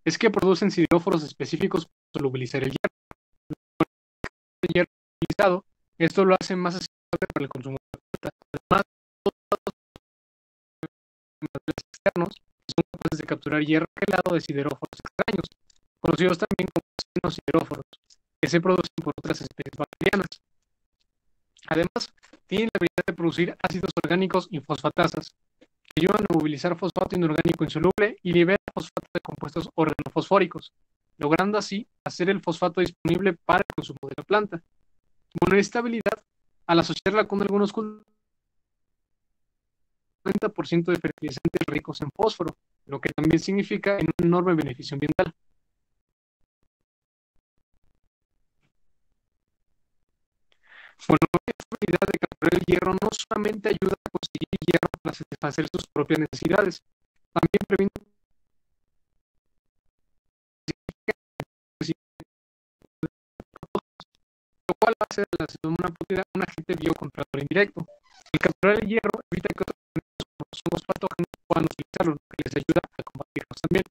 es que producen sideróforos específicos para solubilizar el hierro. El hierro utilizado, esto lo hace más accesible para el consumo de la planta. Además, los materiales externos son capaces de capturar hierro quelado de sideróforos extraños, conocidos también como xenosideróforos, que se producen por otras especies bacterianas. Además, tienen la habilidad de producir ácidos orgánicos y fosfatasas, que ayudan a movilizar fosfato inorgánico insoluble y libera fosfato de compuestos organofosfóricos, logrando así hacer el fosfato disponible para el consumo de la planta. Bueno, esta habilidad, al asociarla con algunos cultivos, 90% de fertilizantes ricos en fósforo, lo que también significa un enorme beneficio ambiental. Bueno, esta habilidad de capturar el hierro no solamente ayuda a conseguir hierro para satisfacer sus propias necesidades, también previene lo cual hace de la pseudomonas putida un agente biocontrolador indirecto. El capturar el hierro evita que otros hongos patógenos puedan utilizarlo, lo que les ayuda a combatirlos también.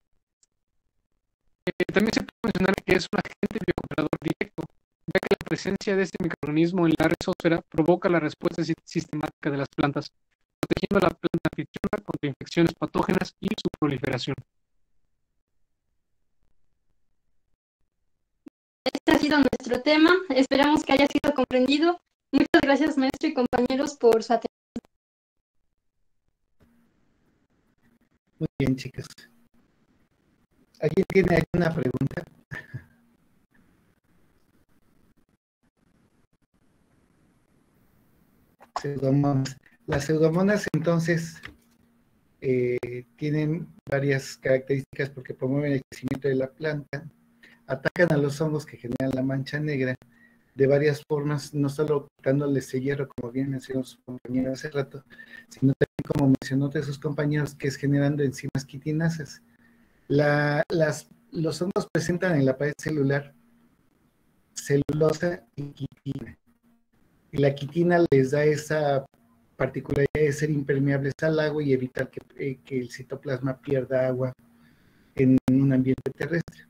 También se puede mencionar que es un agente biocontrolador directo, ya que la presencia de este microorganismo en la rizosfera provoca la respuesta sistemática de las plantas, protegiendo a la planta anfitriona contra infecciones patógenas y su proliferación. Este ha sido nuestro tema. Esperamos que haya sido comprendido. Muchas gracias, maestro y compañeros, por su atención. Muy bien, chicas. ¿Alguien tiene alguna pregunta? Pseudomonas. Las pseudomonas, entonces, tienen varias características porque promueven el crecimiento de la planta, atacan a los hongos que generan la mancha negra de varias formas, no solo quitándoles ese hierro, como bien mencionó su compañero hace rato, sino también, como mencionó otro de sus compañeros, que es generando enzimas quitinasas. Los hongos presentan en la pared celular celulosa y quitina. Y la quitina les da esa particularidad de ser impermeables al agua y evitar que el citoplasma pierda agua en un ambiente terrestre.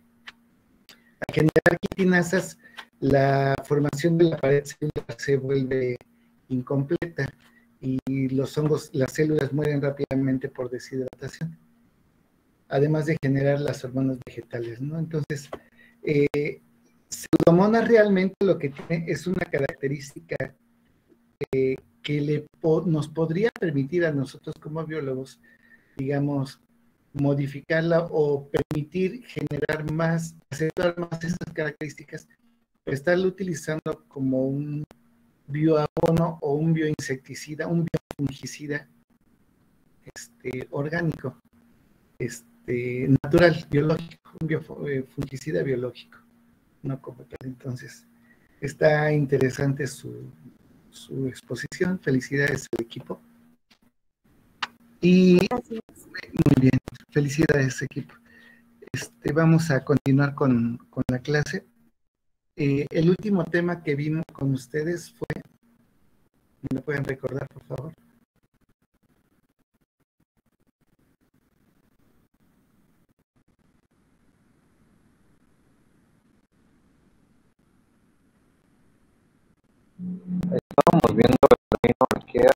Al generar quitinasas, la formación de la pared celular se vuelve incompleta y los hongos, las células mueren rápidamente por deshidratación, además de generar las hormonas vegetales, ¿no? Entonces, Pseudomonas realmente lo que tiene es una característica que nos podría permitir a nosotros como biólogos, digamos, modificarla o permitir generar más, aceptar más esas características, pero estarla utilizando como un bioabono o un bioinsecticida, un biofungicida orgánico, natural, biológico, un biofungicida biológico, no como tal. Entonces, está interesante su exposición. Felicidades al equipo. Y Gracias. muy bien, felicidades equipo. Vamos a continuar con la clase. El último tema que vimos con ustedes fue, ¿me lo pueden recordar, por favor? Estábamos viendo el reino arquea.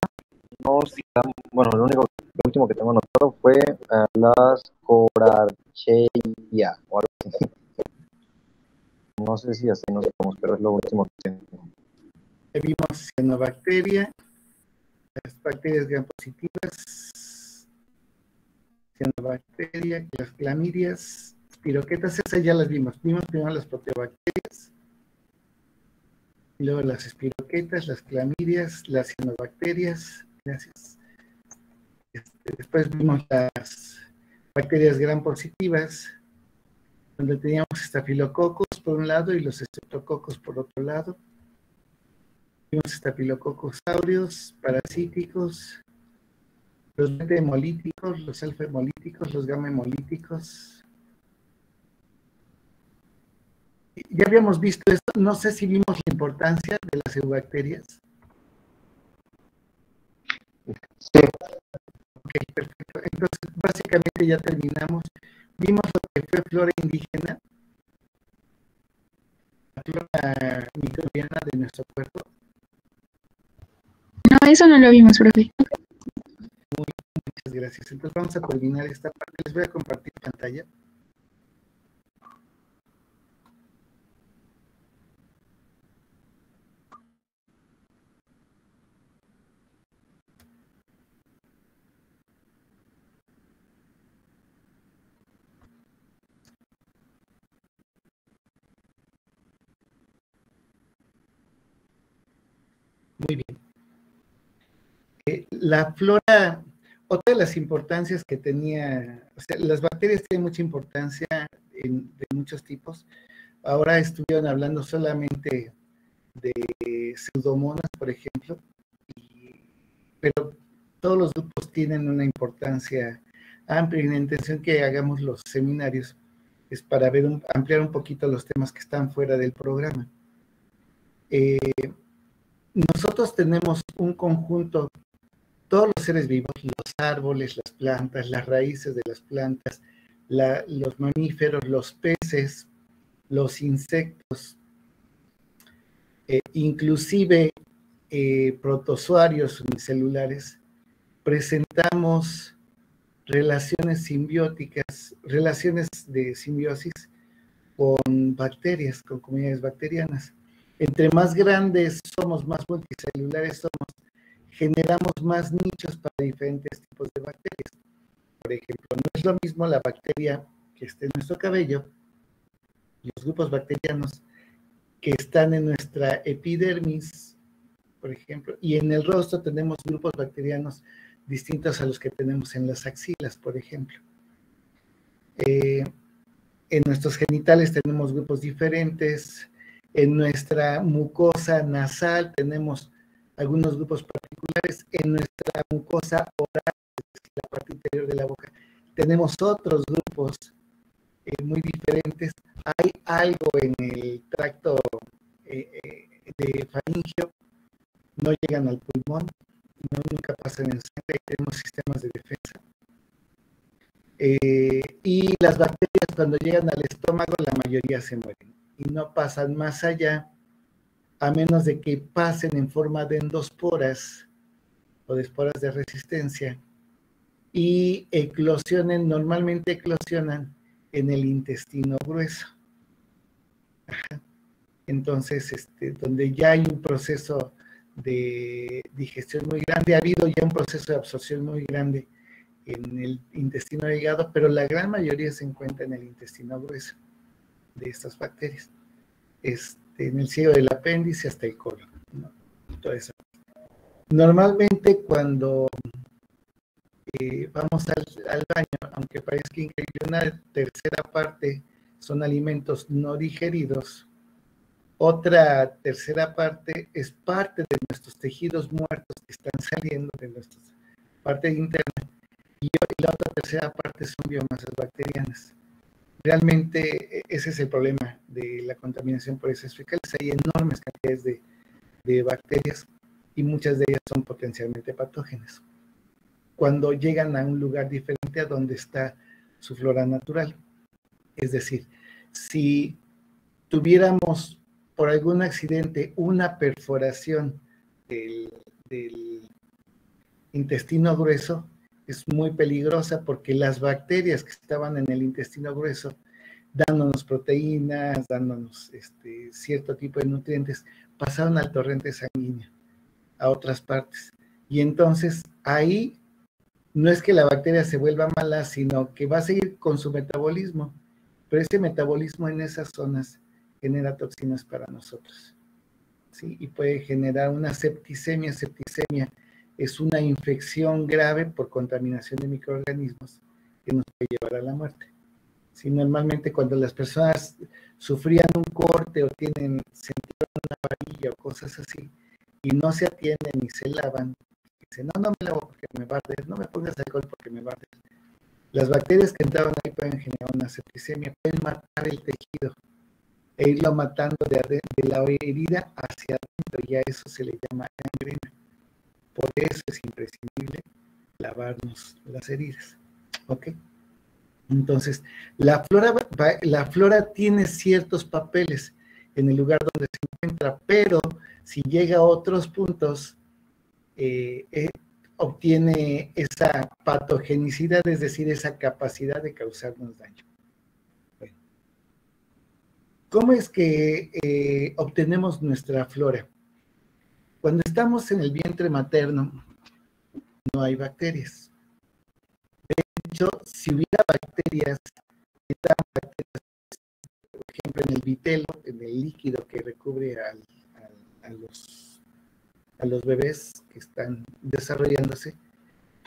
Bueno, lo último que tengo anotado fue las Corarcheia o algo así. No sé si así nos vamos, pero es lo último que tengo. Vimos cianobacteria, las bacterias gram positivas, cianobacteria, las clamidias, espiroquetas, esas ya las vimos. Vimos primero las proteobacterias, y luego las espiroquetas, las clamidias, las cianobacterias. Gracias. Después vimos las bacterias gram positivas, donde teníamos estafilococos por un lado y los estreptococos por otro lado. Vimos estafilococos áureos, parasíticos, los beta hemolíticos, los alfa hemolíticos, los gamma hemolíticos. Ya habíamos visto esto, no sé si vimos la importancia de las eubacterias. Sí. Ok, perfecto. Entonces, básicamente ya terminamos Vimos lo que fue flora indígena, la flora microbiana de nuestro cuerpo. No, eso no lo vimos, profe. Muchas gracias. Entonces vamos a terminar esta parte. Les voy a compartir pantalla. Muy bien. La flora, otra de las importancias que tenía, o sea, las bacterias tienen mucha importancia de muchos tipos. Ahora estuvieron hablando solamente de pseudomonas, por ejemplo, pero todos los grupos tienen una importancia amplia y la intención que hagamos los seminarios es para ampliar un poquito los temas que están fuera del programa. Nosotros tenemos un conjunto, todos los seres vivos, los árboles, las plantas, las raíces de las plantas, los mamíferos, los peces, los insectos, inclusive protozoarios unicelulares, presentamos relaciones simbióticas, relaciones de simbiosis con bacterias, con comunidades bacterianas. Entre más grandes somos, más multicelulares somos, generamos más nichos para diferentes tipos de bacterias. Por ejemplo, no es lo mismo la bacteria que está en nuestro cabello, los grupos bacterianos que están en nuestra epidermis, por ejemplo, y en el rostro tenemos grupos bacterianos distintos a los que tenemos en las axilas, por ejemplo. En nuestros genitales tenemos grupos diferentes, en nuestra mucosa nasal tenemos algunos grupos particulares, en nuestra mucosa oral, la parte interior de la boca, tenemos otros grupos muy diferentes. Hay algo en el tracto de faringio, no llegan al pulmón, nunca pasan en sangre, tenemos sistemas de defensa. Y las bacterias cuando llegan al estómago, la mayoría se mueren y no pasan más allá, a menos de que pasen en forma de endosporas o de esporas de resistencia y eclosionen, normalmente eclosionan en el intestino grueso. Entonces, donde ya hay un proceso de digestión muy grande, ha habido ya un proceso de absorción muy grande en el intestino delgado, pero la gran mayoría se encuentra en el intestino grueso de estas bacterias, en el ciego del apéndice hasta el colon, ¿no? Todo eso. Normalmente cuando vamos al baño, aunque parezca increíble, una tercera parte son alimentos no digeridos, otra tercera parte es parte de nuestros tejidos muertos que están saliendo de nuestra parte interna, y la otra tercera parte son biomasas bacterianas. Realmente ese es el problema de la contaminación por heces fecales. Hay enormes cantidades de bacterias y muchas de ellas son potencialmente patógenas cuando llegan a un lugar diferente a donde está su flora natural. Es decir, si tuviéramos por algún accidente una perforación del intestino grueso, es muy peligrosa porque las bacterias que estaban en el intestino grueso, dándonos proteínas, dándonos cierto tipo de nutrientes, pasaron al torrente sanguíneo, a otras partes. Y entonces ahí no es que la bacteria se vuelva mala, sino que va a seguir con su metabolismo, pero ese metabolismo en esas zonas genera toxinas para nosotros, ¿sí? Y puede generar una septicemia. Septicemia es una infección grave por contaminación de microorganismos que nos puede llevar a la muerte. ¿Sí? Normalmente cuando las personas sufrían un corte o sintieron una varilla o cosas así, y no se atienden ni se lavan, dicen, no me lavo porque me va a arder, no me pongas alcohol porque me va a arder. Las bacterias que entraron ahí pueden generar una septicemia, pueden matar el tejido e irlo matando de la herida hacia adentro, y a eso se le llama gangrena. Por eso es imprescindible lavarnos las heridas. ¿Ok? Entonces, la flora tiene ciertos papeles en el lugar donde se encuentra, pero si llega a otros puntos, obtiene esa patogenicidad, es decir, esa capacidad de causarnos daño. Bueno, ¿cómo es que obtenemos nuestra flora? Cuando estamos en el vientre materno, no hay bacterias. De hecho, si hubiera bacterias, por ejemplo, en el vitelo, en el líquido que recubre a los bebés que están desarrollándose,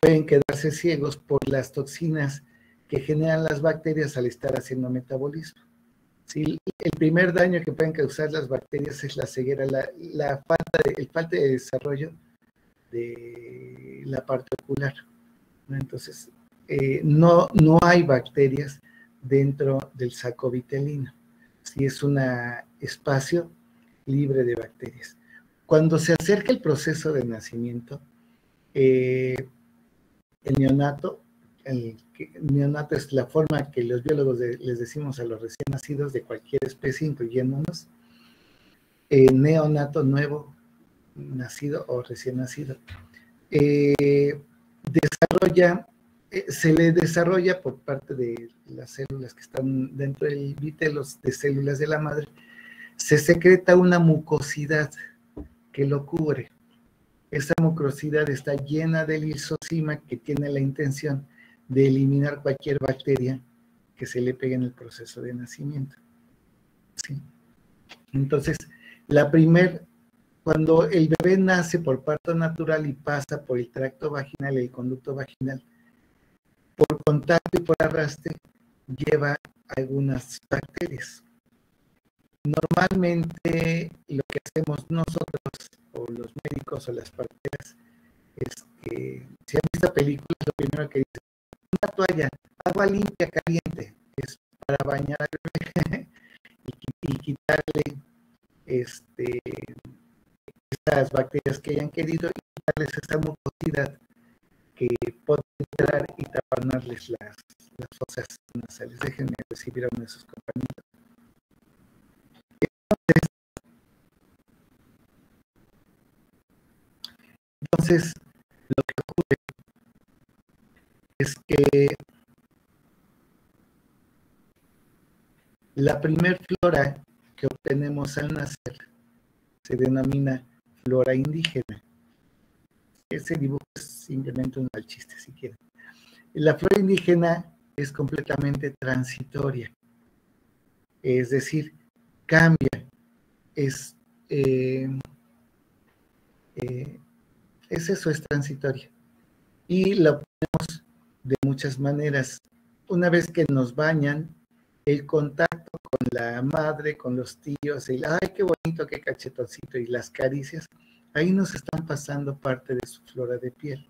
pueden quedarse ciegos por las toxinas que generan las bacterias al estar haciendo metabolismo. ¿Sí? El primer daño que pueden causar las bacterias es la ceguera, el falta de desarrollo de la parte ocular, ¿no? Entonces, no hay bacterias dentro del saco vitelino. Sí, es un espacio libre de bacterias. Cuando se acerca el proceso de nacimiento, el neonato es la forma que los biólogos les decimos a los recién nacidos de cualquier especie, incluyéndonos, neonato, nuevo nacido o recién nacido, se le desarrolla por parte de las células que están dentro del vitelo, de células de la madre, se secreta una mucosidad que lo cubre. Esa mucosidad está llena de lisozima que tiene la intención de eliminar cualquier bacteria que se le pegue en el proceso de nacimiento. ¿Sí? Entonces, cuando el bebé nace por parto natural y pasa por el tracto vaginal, el conducto vaginal, por contacto y por arrastre, lleva algunas bacterias. Normalmente lo que hacemos nosotros, o los médicos o las parteras, es que si han visto películas, lo primero que dicen, una toalla, agua limpia, caliente, es para bañar al bebé y quitarle estas bacterias que hayan querido y quitarles esta mucosidad que puede entrar y taparles las fosas nasales. Déjenme recibir a uno de sus compañeros. Entonces, lo que ocurre es que la primer flora que obtenemos al nacer se denomina flora indígena. Ese dibujo es simplemente un mal chiste, si quieren. La flora indígena es completamente transitoria, es decir, cambia, es eso, es transitoria. Y la obtenemos de muchas maneras. Una vez que nos bañan, el contacto con la madre, con los tíos, ¡ay, qué bonito, qué cachetoncito! Y las caricias, ahí nos están pasando parte de su flora de piel.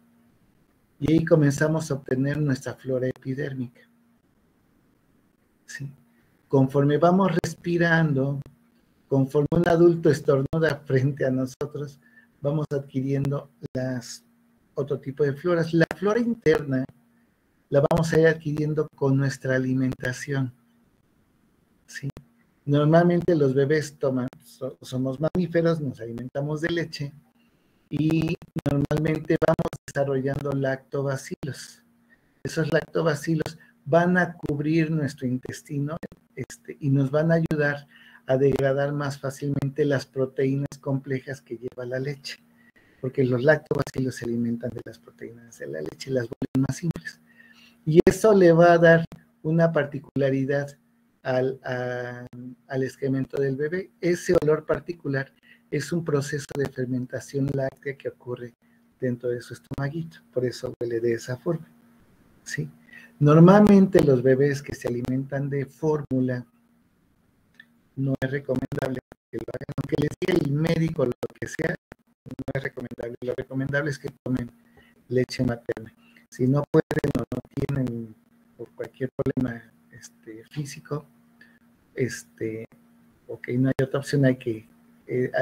Y ahí comenzamos a obtener nuestra flora epidérmica. ¿Sí? Conforme vamos respirando, conforme un adulto estornuda frente a nosotros, vamos adquiriendo otro tipo de floras. La flora interna la vamos a ir adquiriendo con nuestra alimentación. ¿Sí? Normalmente los bebés somos mamíferos, nos alimentamos de leche y normalmente vamos desarrollando lactobacilos. Esos lactobacilos van a cubrir nuestro intestino y nos van a ayudar a degradar más fácilmente las proteínas complejas que lleva la leche, porque los lactobacilos se alimentan de las proteínas de la leche y las vuelven más simples. Y eso le va a dar una particularidad al excremento del bebé. Ese olor particular es un proceso de fermentación láctea que ocurre dentro de su estomaguito, por eso huele de esa forma. ¿Sí? Normalmente los bebés que se alimentan de fórmula no es recomendable que lo hagan, aunque les diga el médico lo que sea, no es recomendable. Lo recomendable es que tomen leche materna. Si no pueden o no tienen por cualquier problema físico, ok, no hay otra opción, hay que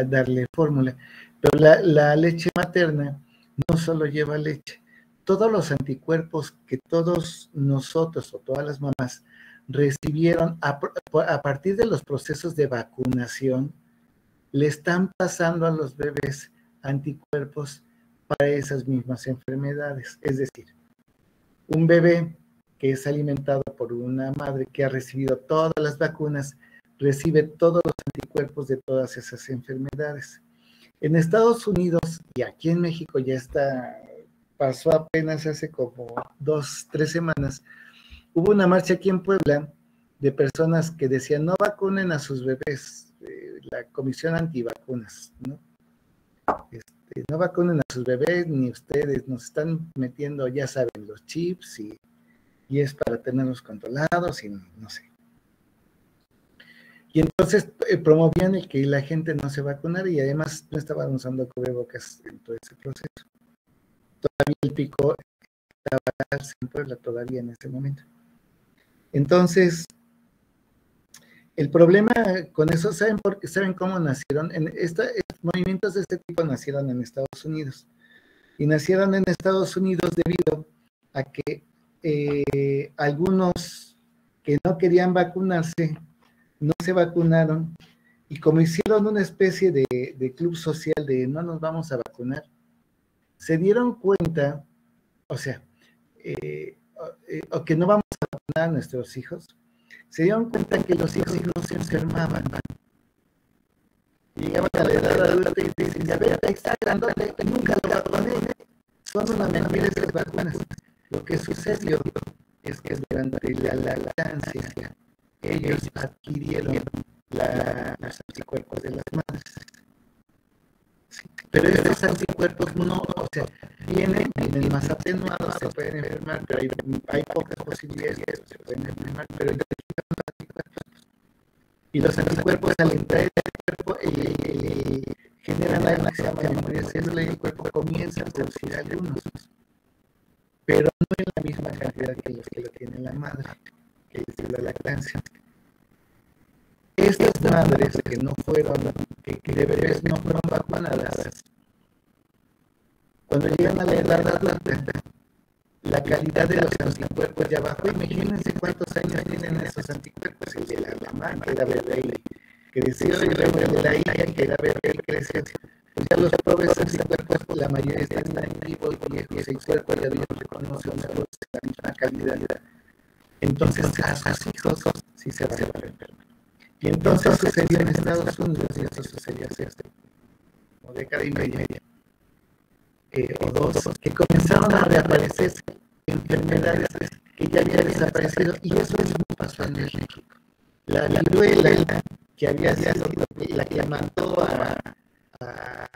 darle fórmula. Pero la leche materna no solo lleva leche, todos los anticuerpos que todos nosotros o todas las mamás recibieron a partir de los procesos de vacunación, le están pasando a los bebés anticuerpos para esas mismas enfermedades. Es decir, un bebé que es alimentado por una madre que ha recibido todas las vacunas, recibe todos los anticuerpos de todas esas enfermedades. En Estados Unidos y aquí en México ya pasó apenas hace como 2-3 semanas, hubo una marcha aquí en Puebla de personas que decían no vacunen a sus bebés, la comisión antivacunas, ¿no? No vacunen a sus bebés ni ustedes, nos están metiendo, ya saben, los chips y es para tenerlos controlados y no sé. Y entonces promovían el que la gente no se vacunara y además no estaban usando cubrebocas en todo ese proceso. Todavía el pico estaba en Puebla todavía en ese momento. Entonces, el problema con eso, ¿saben cómo nacieron? Movimientos de este tipo nacieron en Estados Unidos. Y nacieron en Estados Unidos debido a que algunos que no querían vacunarse, no se vacunaron, y como hicieron una especie de club social de no nos vamos a vacunar, se dieron cuenta, o sea, o que no vamos a vacunar a nuestros hijos, se dieron cuenta que los hijos no se enfermaban. Llegaban a la edad adulta y dicen, ya ver, está grandote, nunca lo vacuné. Son una mentira esas vacunas. Lo que sucedió es que durante la lactancia ellos adquirieron los anticuerpos de las madres. Sí. Pero estos anticuerpos no, o sea, vienen más atenuados, se pueden enfermar, pero hay pocas posibilidades de que se pueden enfermar, pero y los anticuerpos al entrar en el cuerpo generan algo que se llama memoria celular y el cuerpo comienza a producir algunos, pero no en la misma cantidad que los que lo tiene la madre, que es la lactancia. Estas madres que no fueron, que de bebés no fueron vacunadas, cuando llegan a la edad adulta, la calidad de los anticuerpos ya bajó. Imagínense cuántos años tienen esos anticuerpos. El de la mamá, que era bebé y creció, y luego el de la hija, que era bebé y creció. Pues ya los pobres anticuerpos, la mayoría están activos, viejos, y cuerpos ya bien reconocen la misma calidad. Entonces, a sus hijos sí se va a enfermar. Y entonces sucedió en Estados Unidos, y eso sucedió hace como década y media, o dos, que comenzaron a reaparecer enfermedades que ya habían desaparecido, y eso mismo pasó en México. La viruela, que había sido la que mató a